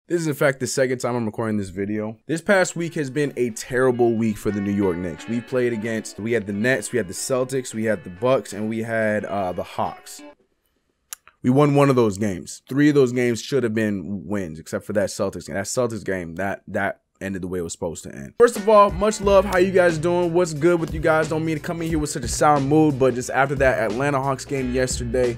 This is in fact the second time I'm recording this video. This past week has been a terrible week for the New York Knicks. We had the Nets, we had the Celtics, we had the Bucks, and we had the Hawks. We won one of those games. 3 of those games should have been wins, except for that Celtics game. That Celtics game, that ended the way it was supposed to end. First of all, much love. How you guys doing? What's good with you guys? Don't mean to come in here with such a sour mood, but just after that Atlanta Hawks game yesterday,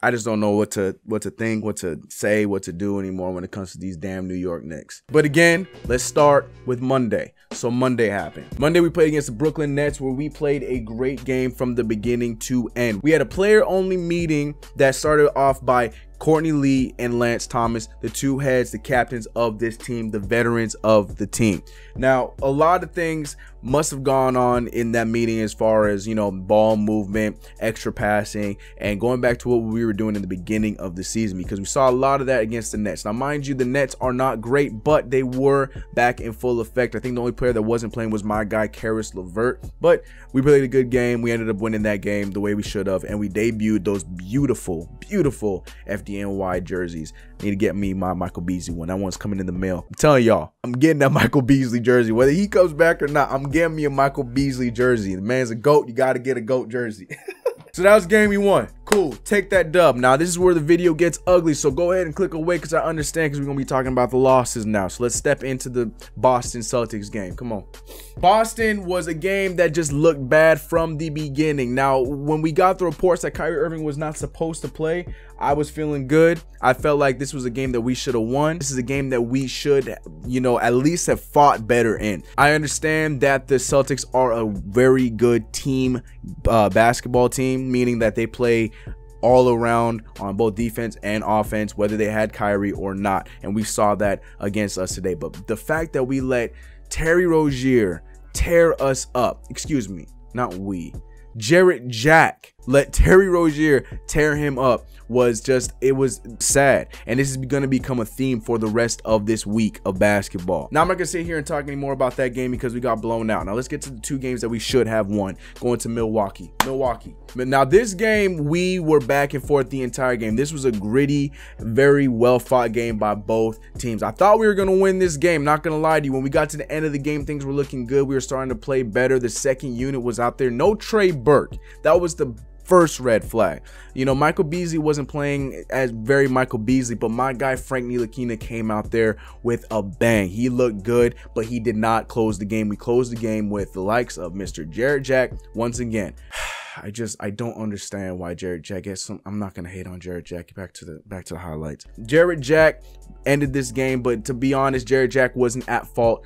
I just don't know what to think, what to say, what to do anymore when it comes to these damn New York Knicks. But again, let's start with Monday. So Monday happened. Monday we played against the Brooklyn Nets, where we played a great game from the beginning to end. We had a player-only meeting that started off by Courtney Lee and Lance Thomas, the two heads, the captains of this team, the veterans of the team. Now, a lot of things must have gone on in that meeting as far as, you know, ball movement, extra passing, and going back to what we were doing in the beginning of the season, because we saw a lot of that against the Nets. Now, mind you, the Nets are not great, but they were back in full effect. I think the only player that wasn't playing was my guy, Karis LeVert, but we played a good game. We ended up winning that game the way we should have, and we debuted those beautiful, beautiful FDNY jerseys. I need to get me my Michael Beasley one. That one's coming in the mail. I'm telling y'all, I'm getting that Michael Beasley jersey. Whether he comes back or not, I'm getting me a Michael Beasley jersey. The man's a GOAT. You got to get a GOAT jersey. So that was game we won. Cool. Take that dub. Now, this is where the video gets ugly, so go ahead and click away because I understand, because we're going to be talking about the losses now. So let's step into the Boston Celtics game. Come on. Boston was a game that just looked bad from the beginning. Now, when we got the reports that Kyrie Irving was not supposed to play, I was feeling good. I felt like this was a game that we should have won. This is a game that we should, you know, at least have fought better in. I understand that the Celtics are a very good team, basketball team, meaning that they play all around on both defense and offense, whether they had Kyrie or not. And we saw that against us today. But the fact that we let Terry Rozier tear us up, excuse me, not we, Jarrett Jack let Terry Rozier tear him up was just, it was sad. And this is going to become a theme for the rest of this week of basketball. Now, I'm not going to sit here and talk anymore about that game because we got blown out. Now, let's get to the 2 games that we should have won. Going to Milwaukee. Now, this game, we were back and forth the entire game. This was a gritty, very well-fought game by both teams. I thought we were going to win this game. Not going to lie to you. When we got to the end of the game, things were looking good. We were starting to play better. The second unit was out there. No Trey Burke. That was the first red flag. You know, Michael Beasley wasn't playing as very Michael Beasley, but my guy Frank Ntilikina came out there with a bang. He looked good, but he did not close the game. We closed the game with the likes of Mr. Jarrett Jack once again. I don't understand why Jarrett Jack gets some. I'm not gonna hate on Jarrett Jack. Back to the highlights. Jarrett Jack ended this game, but to be honest, Jarrett Jack wasn't at fault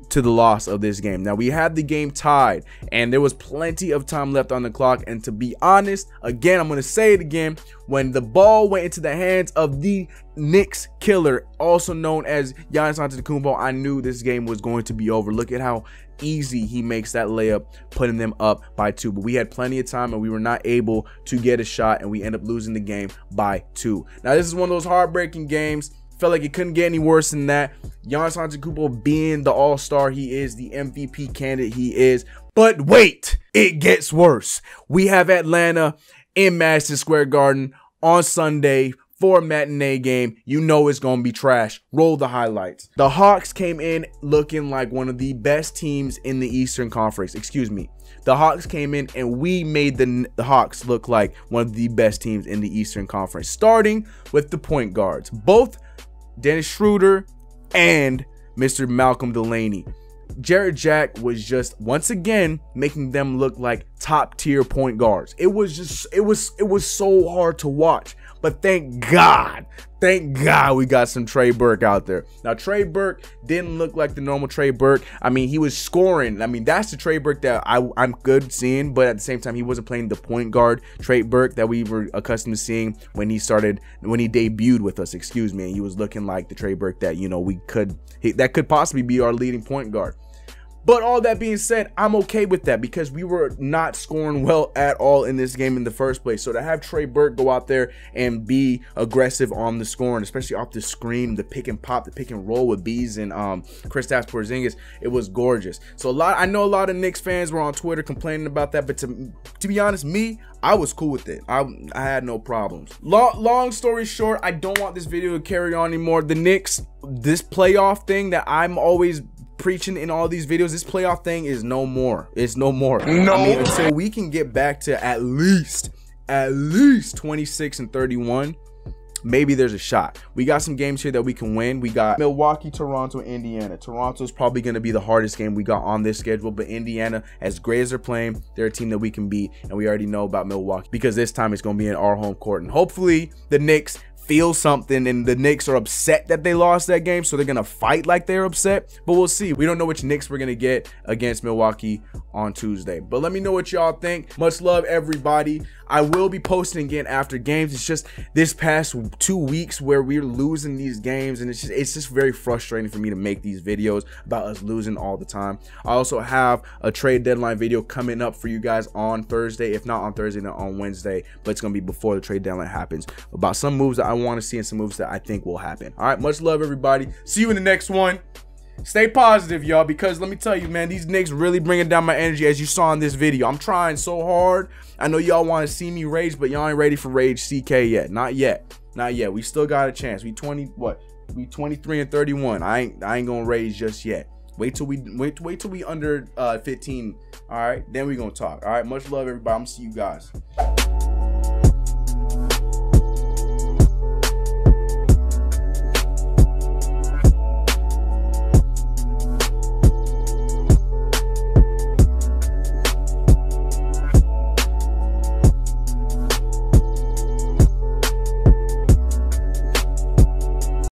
to the loss of this game. Now, we had the game tied and there was plenty of time left on the clock, and to be honest, again, I'm going to say it again, when the ball went into the hands of the Knicks killer, also known as Giannis Antetokounmpo, I knew this game was going to be over. Look at how easy he makes that layup, putting them up by 2. But we had plenty of time and we were not able to get a shot, and we end up losing the game by 2. Now, this is one of those heartbreaking games. Felt like it couldn't get any worse than that. Giannis Antetokounmpo being the all-star he is, the MVP candidate he is. But wait, it gets worse. We have Atlanta in Madison Square Garden on Sunday for a matinee game. You know it's going to be trash. Roll the highlights. The Hawks came in looking like one of the best teams in the Eastern Conference. Excuse me. The Hawks came in and we made the Hawks look like one of the best teams in the Eastern Conference, starting with the point guards. Both Dennis Schroeder and Mr. Malcolm Delaney. Jarrett Jack was just once again making them look like top tier point guards. It was so hard to watch. But thank God we got some Trey Burke out there. Now, Trey Burke didn't look like the normal Trey Burke. I mean, he was scoring. I mean, that's the Trey Burke that I'm good seeing, but at the same time, he wasn't playing the point guard Trey Burke that we were accustomed to seeing when he debuted with us, excuse me. And he was looking like the Trey Burke that, you know, that could possibly be our leading point guard. But all that being said, I'm okay with that because we were not scoring well at all in this game in the first place. So to have Trey Burke go out there and be aggressive on the scoring, especially off the screen, the pick and pop, the pick and roll with Bees and Kristaps Porzingis, it was gorgeous. So I know a lot of Knicks fans were on Twitter complaining about that, but to be honest, I was cool with it. I had no problems. Long story short, I don't want this video to carry on anymore. The Knicks, this playoff thing that I'm always preaching in all these videos, this playoff thing is no more. It's no more. No. I mean, until we can get back to at least 26-31, maybe there's a shot. We got some games here that we can win. We got Milwaukee, Toronto, Indiana. Toronto's probably going to be the hardest game we got on this schedule, but Indiana, as great as they're playing, they're a team that we can beat, and we already know about Milwaukee because this time it's going to be in our home court, and hopefully the Knicks feel something and the Knicks are upset that they lost that game, so they're gonna fight like they're upset. But we'll see. We don't know which Knicks we're gonna get against Milwaukee on Tuesday, but let me know what y'all think. Much love, everybody. I will be posting again after games. It's just this past 2 weeks where we're losing these games, and it's just very frustrating for me to make these videos about us losing all the time. I also have a trade deadline video coming up for you guys on Thursday, if not on Thursday, then on Wednesday, but it's gonna be before the trade deadline happens, about some moves that I want to see and some moves that I think will happen. All right, much love, everybody. See you in the next one. Stay positive, y'all, because let me tell you, man, these Knicks really bringing down my energy, as you saw in this video. I'm trying so hard. I know y'all want to see me rage, but y'all ain't ready for Rage CK yet. Not yet. Not yet. We still got a chance. We 23-31. I ain't gonna rage just yet. Wait till we under 15. All right, then we gonna talk. All right, much love, everybody. I'm gonna see you guys.